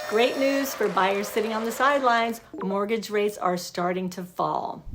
Great news for buyers sitting on the sidelines. Mortgage rates are starting to fall.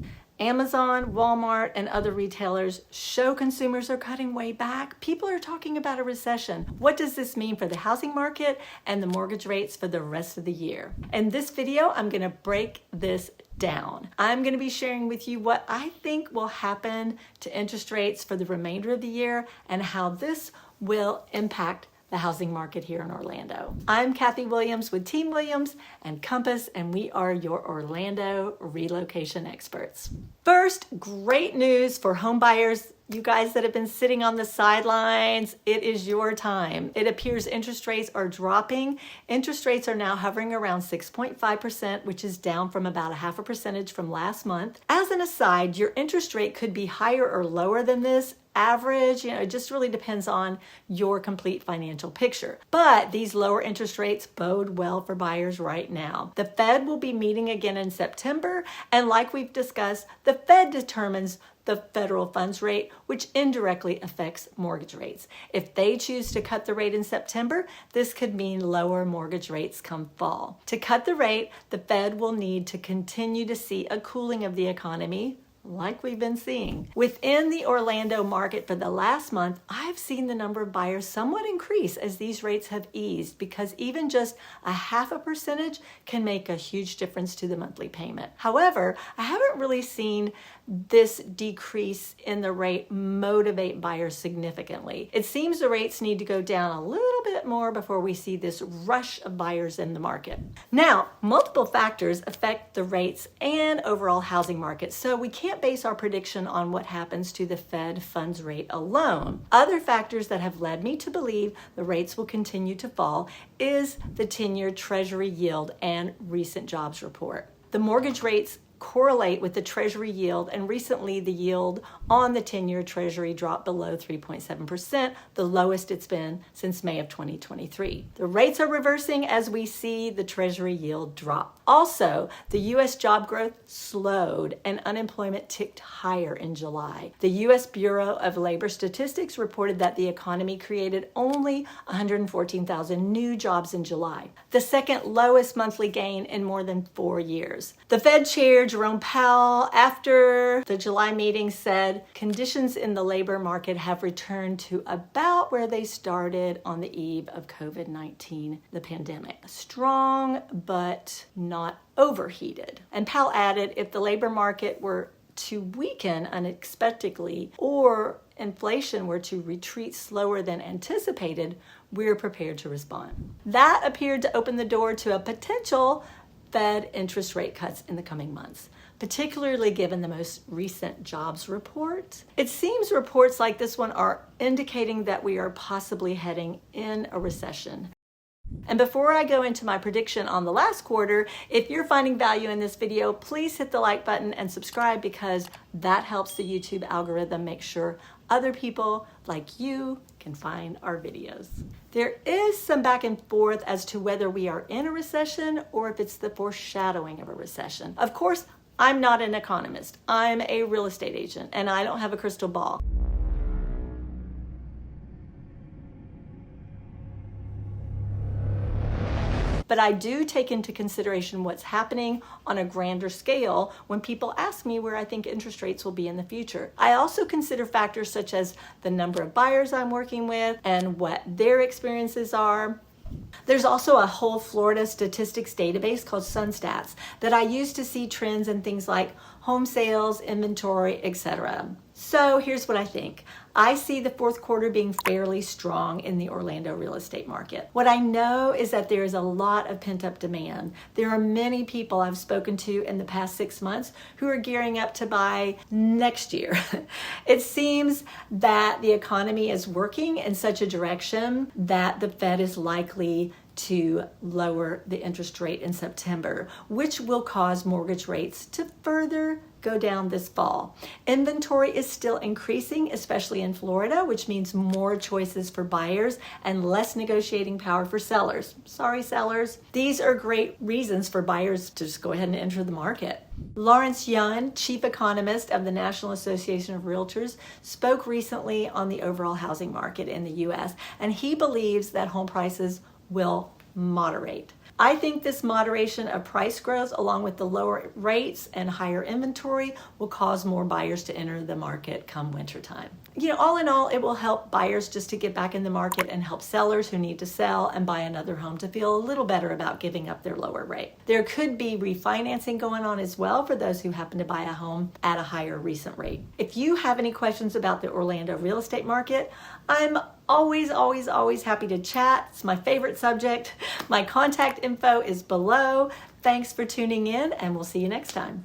Amazon, Walmart, and other retailers show consumers are cutting way back. People are talking about a recession. What does this mean for the housing market and the mortgage rates for the rest of the year? In this video, I'm going to break this down. I'm going to be sharing with you what I think will happen to interest rates for the remainder of the year and how this will impact the housing market here in Orlando. I'm Kathy Williams with Team Williams and Compass, and we are your Orlando relocation experts. First, great news for home buyers. You guys that have been sitting on the sidelines, it is your time. It appears interest rates are dropping. Interest rates are now hovering around 6.5%, which is down from about 0.5 percentage from last month. As an aside, your interest rate could be higher or lower than this. Average, it just really depends on your complete financial picture. But these lower interest rates bode well for buyers right now. The Fed will be meeting again in September, and like we've discussed, the Fed determines the federal funds rate, which indirectly affects mortgage rates. If they choose to cut the rate in September, this could mean lower mortgage rates come fall. To cut the rate, the Fed will need to continue to see a cooling of the economy, like we've been seeing. Within the Orlando market for the last month, I've seen the number of buyers somewhat increase as these rates have eased, because even just 0.5 percentage can make a huge difference to the monthly payment. However, I haven't really seen this decrease in the rate motivate buyers significantly. It seems the rates need to go down a little bit more before we see this rush of buyers in the market. Now, multiple factors affect the rates and overall housing market, so we can't base our prediction on what happens to the Fed funds rate alone. Other factors that have led me to believe the rates will continue to fall is the 10-year Treasury yield and recent jobs report. The mortgage rates correlate with the Treasury yield, and recently the yield on the 10-year Treasury dropped below 3.7%, the lowest it's been since May of 2023. The rates are reversing as we see the Treasury yield drop. Also, the U.S. job growth slowed and unemployment ticked higher in July. The U.S. Bureau of Labor Statistics reported that the economy created only 114,000 new jobs in July, the second lowest monthly gain in more than 4 years. The Fed Chair Jerome Powell, after the July meeting, said conditions in the labor market have returned to about where they started on the eve of COVID-19, the pandemic. Strong, but not overheated. And Powell added, if the labor market were to weaken unexpectedly or inflation were to retreat slower than anticipated, we're prepared to respond. That appeared to open the door to a potential Fed interest rate cuts in the coming months, particularly given the most recent jobs report. It seems reports like this one are indicating that we are possibly heading in a recession. And before I go into my prediction on the last quarter, if you're finding value in this video, please hit the like button and subscribe, because that helps the YouTube algorithm make sure other people like you can find our videos. There is some back and forth as to whether we are in a recession or if it's the foreshadowing of a recession. Of course, I'm not an economist. I'm a real estate agent, and I don't have a crystal ball. But I do take into consideration what's happening on a grander scale when people ask me where I think interest rates will be in the future. I also consider factors such as the number of buyers I'm working with and what their experiences are. There's also a whole Florida statistics database called SunStats that I use to see trends in things like home sales, inventory, etc. So here's what I think. I see the fourth quarter being fairly strong in the Orlando real estate market. What I know is that there is a lot of pent-up demand. There are many people I've spoken to in the past 6 months who are gearing up to buy next year. It seems that the economy is working in such a direction that the Fed is likely to lower the interest rate in September, which will cause mortgage rates to further go down this fall. Inventory is still increasing, especially in Florida, which means more choices for buyers and less negotiating power for sellers. Sorry, sellers. These are great reasons for buyers to just go ahead and enter the market. Lawrence Yun, chief economist of the National Association of Realtors, spoke recently on the overall housing market in the U.S., and he believes that home prices will moderate. I think this moderation of price growth, along with the lower rates and higher inventory, will cause more buyers to enter the market come wintertime. All in all, it will help buyers just to get back in the market and help sellers who need to sell and buy another home to feel a little better about giving up their lower rate. There could be refinancing going on as well for those who happen to buy a home at a higher recent rate. If you have any questions about the Orlando real estate market, I'm always happy to chat. It's my favorite subject. My contact info is below. Thanks for tuning in, and we'll see you next time.